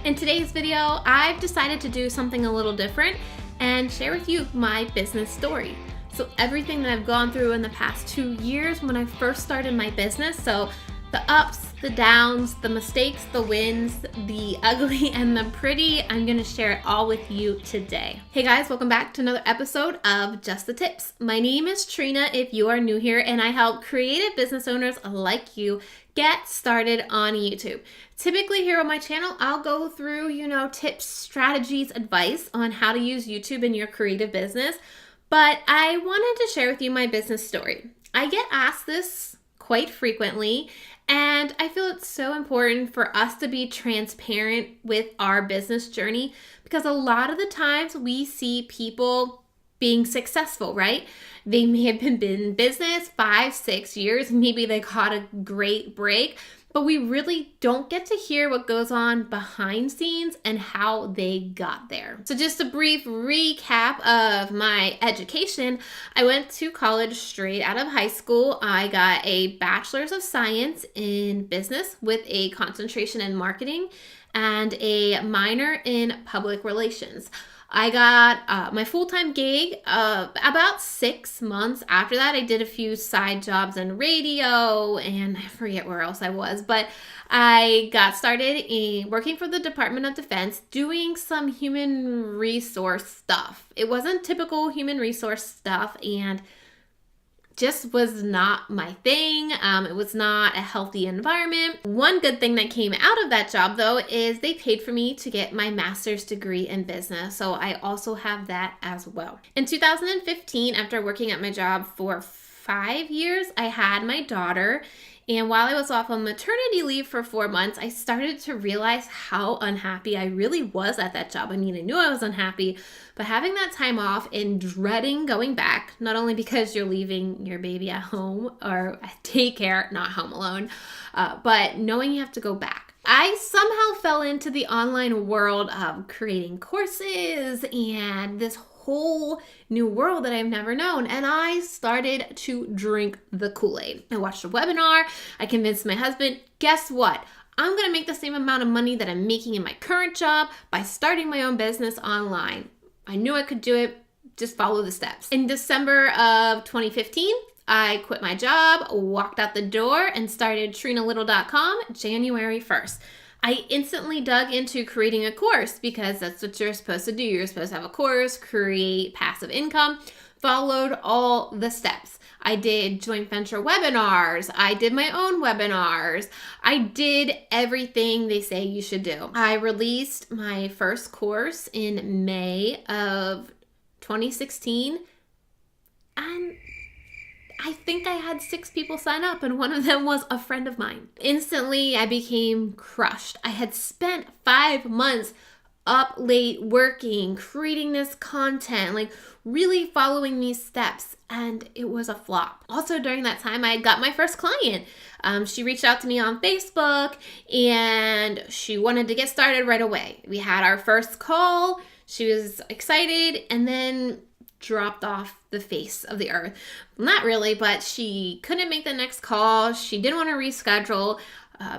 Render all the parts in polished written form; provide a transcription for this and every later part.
In today's video, I've decided to do something a little different and share with you my business story. So everything that I've gone through in the past 2 years when I first started my business, so the ups, the downs, the mistakes, the wins, the ugly, and the pretty, I'm gonna share it all with you today. Hey guys, welcome back to another episode of Just the Tips. My name is Trena if you are new here, and I help creative business owners like you get started on YouTube. Typically here on my channel, I'll go through, tips, strategies, advice on how to use YouTube in your creative business, but I wanted to share with you my business story. I get asked this quite frequently, and I feel it's so important for us to be transparent with our business journey because a lot of the times we see people being successful, right? They may have been in business 5, 6 years, maybe they got a great break, but we really don't get to hear what goes on behind scenes and how they got there. So just a brief recap of my education. I went to college straight out of high school. I got a bachelor's of science in business with a concentration in marketing and a minor in public relations. I got my full-time gig about 6 months after that. I did a few side jobs in radio and I forget where else I was, but I got started working for the Department of Defense doing some human resource stuff. It wasn't typical human resource stuff and just was not my thing. It was not a healthy environment. One good thing that came out of that job though is they paid for me to get my master's degree in business. So I also have that as well. In 2015, after working at my job for 5 years, I had my daughter. And while I was off on maternity leave for 4 months, I started to realize how unhappy I really was at that job. I mean, I knew I was unhappy, but having that time off and dreading going back, not only because you're leaving your baby at home or at daycare, not home alone, but knowing you have to go back. I somehow fell into the online world of creating courses and this whole new world that I've never known, and I started to drink the Kool-Aid. I watched a webinar. I convinced my husband, guess what? I'm gonna make the same amount of money that I'm making in my current job by starting my own business online. I knew I could do it, just follow the steps. In December of 2015, I quit my job, walked out the door, and started TrenaLittle.com January 1st. I instantly dug into creating a course because that's what you're supposed to do. You're supposed to have a course, create passive income, followed all the steps. I did joint venture webinars. I did my own webinars. I did everything they say you should do. I released my first course in May of 2016, and I think I had 6 people sign up, and one of them was a friend of mine. Instantly, I became crushed. I had spent 5 months up late working, creating this content, like really following these steps, and it was a flop. Also, during that time, I got my first client. She reached out to me on Facebook, and she wanted to get started right away. We had our first call. She was excited, and then dropped off the face of the earth. Not really, but she couldn't make the next call. She didn't want to reschedule.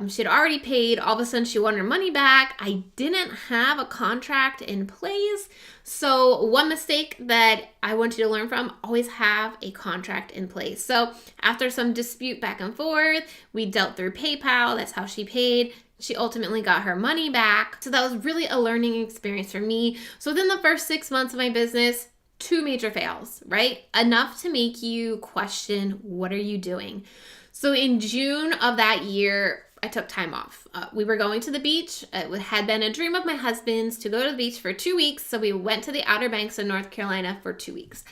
She'd already paid. All of a sudden, she wanted her money back. I didn't have a contract in place. So one mistake that I want you to learn from, always have a contract in place. So after some dispute back and forth, we dealt through PayPal. That's how she paid. She ultimately got her money back. So that was really a learning experience for me. So within the first 6 months of my business, 2 major fails, right? Enough to make you question, what are you doing? So in June of that year, I took time off. We were going to the beach. It had been a dream of my husband's to go to the beach for 2 weeks. So we went to the Outer Banks of North Carolina for 2 weeks.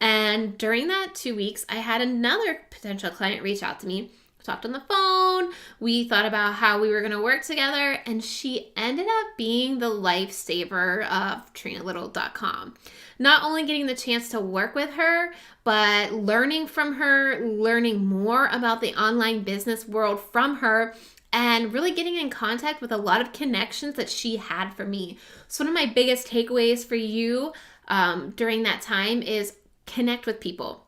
And during that 2 weeks, I had another potential client reach out to me. We talked on the phone. We thought about how we were going to work together. And she ended up being the lifesaver of TrenaLittle.com. Not only getting the chance to work with her, but learning from her, learning more about the online business world from her, and really getting in contact with a lot of connections that she had for me. So one of my biggest takeaways for you during that time is connect with people.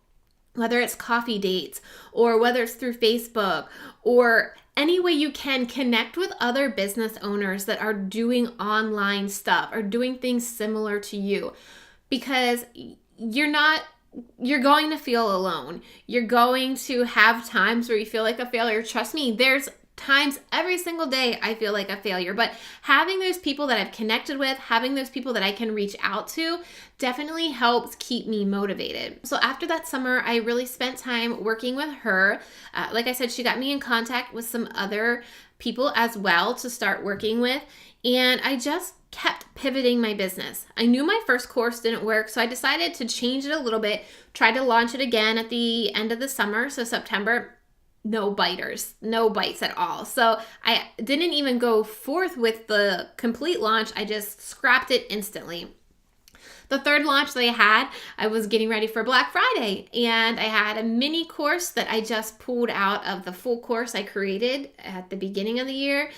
Whether it's coffee dates or whether it's through Facebook or any way you can, connect with other business owners that are doing online stuff or doing things similar to you, because you're going to feel alone. You're going to have times where you feel like a failure. Trust me, there's times every single day I feel like a failure, but having those people that I've connected with, having those people that I can reach out to definitely helps keep me motivated. So after that summer, I really spent time working with her. Like I said, she got me in contact with some other people as well to start working with, and I just kept pivoting my business. I knew my first course didn't work, so I decided to change it a little bit, tried to launch it again at the end of the summer, so September. No biters, no bites at all. So I didn't even go forth with the complete launch. I just scrapped it instantly. The third launch that I was getting ready for Black Friday, and I had a mini course that I just pulled out of the full course I created at the beginning of the year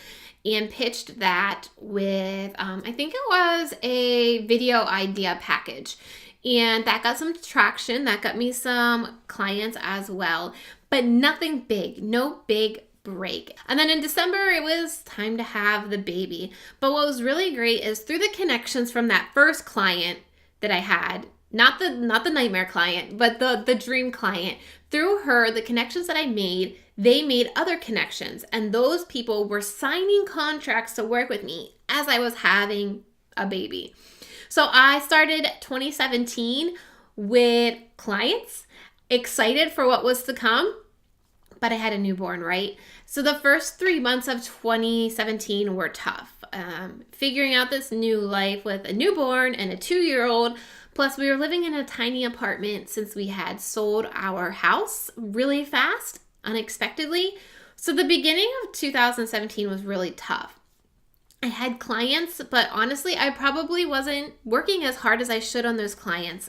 and pitched that with, I think it was a video idea package. And that got some traction. That got me some clients as well, but nothing big, no big break. And then in December, it was time to have the baby. But what was really great is through the connections from that first client that I had, not the nightmare client, but the dream client, through her, the connections that I made, they made other connections. And those people were signing contracts to work with me as I was having a baby. So I started 2017 with clients, excited for what was to come, but I had a newborn, right? So the first 3 months of 2017 were tough. Figuring out this new life with a newborn and a 2-year-old, plus we were living in a tiny apartment since we had sold our house really fast, unexpectedly. So the beginning of 2017 was really tough. I had clients, but honestly, I probably wasn't working as hard as I should on those clients.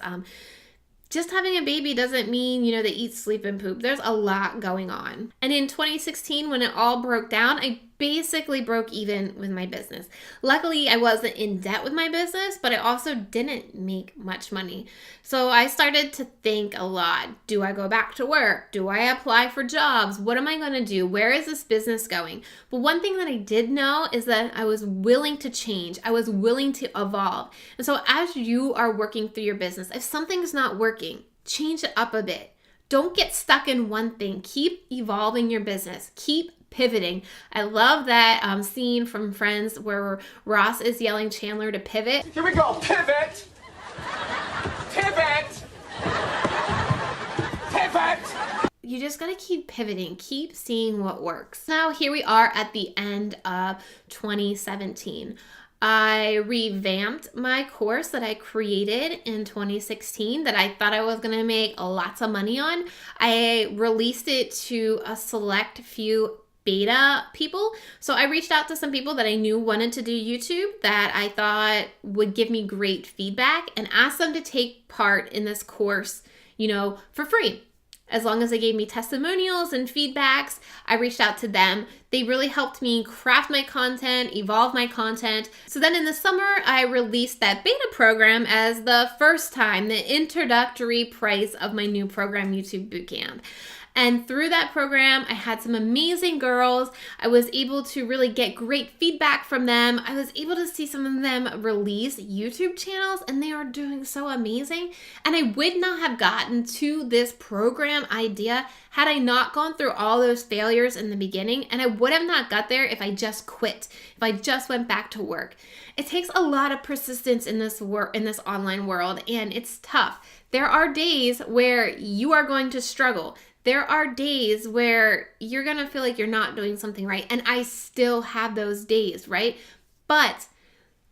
Just having a baby doesn't mean, they eat, sleep, and poop. There's a lot going on. And in 2016, when it all broke down, I basically broke even with my business. Luckily, I wasn't in debt with my business, but I also didn't make much money. So I started to think a lot. Do I go back to work? Do I apply for jobs? What am I going to do? Where is this business going? But one thing that I did know is that I was willing to change. I was willing to evolve. And so as you are working through your business, if something's not working, change it up a bit. Don't get stuck in one thing. Keep evolving your business. Keep pivoting. I love that scene from Friends where Ross is yelling Chandler to pivot. Here we go. Pivot. Pivot. Pivot. You just gotta keep pivoting. Keep seeing what works. Now here we are at the end of 2017. I revamped my course that I created in 2016 that I thought I was going to make lots of money on. I released it to a select few beta people. So I reached out to some people that I knew wanted to do YouTube that I thought would give me great feedback and asked them to take part in this course, for free. As long as they gave me testimonials and feedbacks, I reached out to them. They really helped me craft my content, evolve my content. So then in the summer, I released that beta program as the first time, the introductory price of my new program, YouTube Bootcamp. And through that program, I had some amazing girls. I was able to really get great feedback from them. I was able to see some of them release YouTube channels, and they are doing so amazing. And I would not have gotten to this program idea had I not gone through all those failures in the beginning, and I would have not got there if I just quit, if I just went back to work. It takes a lot of persistence in this online world, and it's tough. There are days where you are going to struggle. There are days where you're going to feel like you're not doing something right. And I still have those days, right? But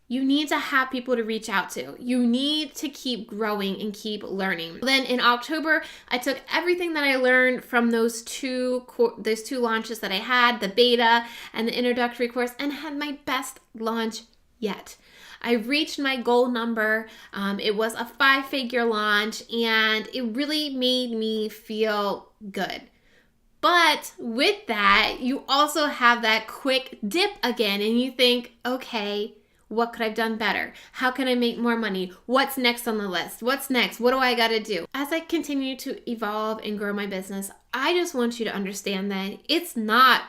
you need to have people to reach out to. You need to keep growing and keep learning. Then in October, I took everything that I learned from those two launches that I had, the beta and the introductory course, and had my best launch yet. I reached my goal number. It was a 5-figure launch, and it really made me feel good. But with that, you also have that quick dip again, and you think, okay, what could I have done better? How can I make more money? What's next on the list? What's next? What do I got to do? As I continue to evolve and grow my business, I just want you to understand that it's not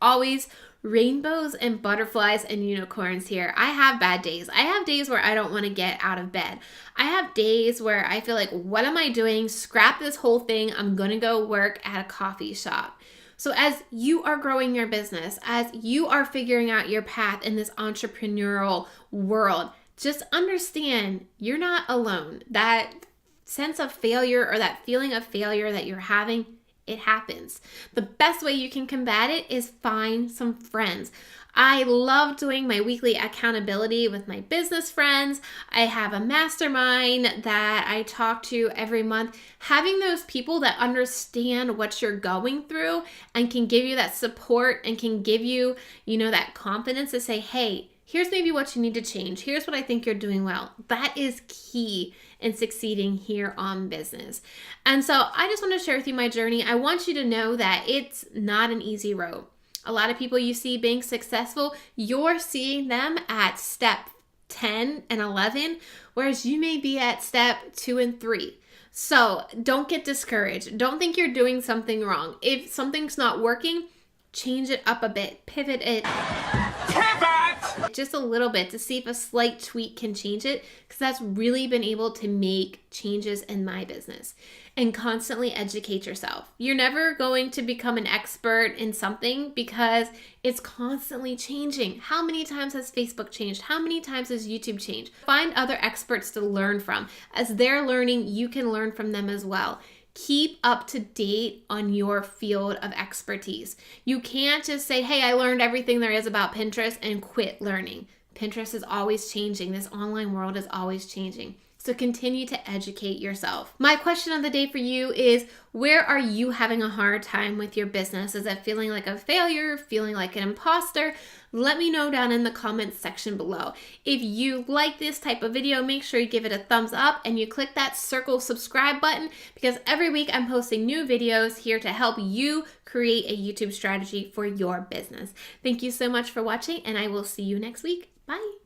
always rainbows and butterflies and unicorns here. I have bad days. I have days where I don't want to get out of bed. I have days where I feel like, what am I doing? Scrap this whole thing. I'm going to go work at a coffee shop. So as you are growing your business, as you are figuring out your path in this entrepreneurial world, just understand you're not alone. That sense of failure or that feeling of failure that you're having, it happens. The best way you can combat it is find some friends. I love doing my weekly accountability with my business friends. I have a mastermind that I talk to every month. Having those people that understand what you're going through and can give you that support and can give you, that confidence to say, hey, here's maybe what you need to change. Here's what I think you're doing well. That is key in succeeding here on business. And so I just want to share with you my journey. I want you to know that it's not an easy road. A lot of people you see being successful, you're seeing them at step 10 and 11, whereas you may be at step 2 and 3. So don't get discouraged. Don't think you're doing something wrong. If something's not working, change it up a bit, pivot it. Just a little bit to see if a slight tweak can change it, because that's really been able to make changes in my business. And constantly educate yourself. You're never going to become an expert in something because it's constantly changing. How many times has Facebook changed? How many times has YouTube changed? Find other experts to learn from. As they're learning, you can learn from them as well. Keep up to date on your field of expertise. You can't just say, hey, I learned everything there is about Pinterest and quit learning. Pinterest is always changing. This online world is always changing. So continue to educate yourself. My question of the day for you is, where are you having a hard time with your business? Is it feeling like a failure, feeling like an imposter? Let me know down in the comments section below. If you like this type of video, make sure you give it a thumbs up and you click that circle subscribe button, because every week I'm posting new videos here to help you create a YouTube strategy for your business. Thank you so much for watching, and I will see you next week. Bye.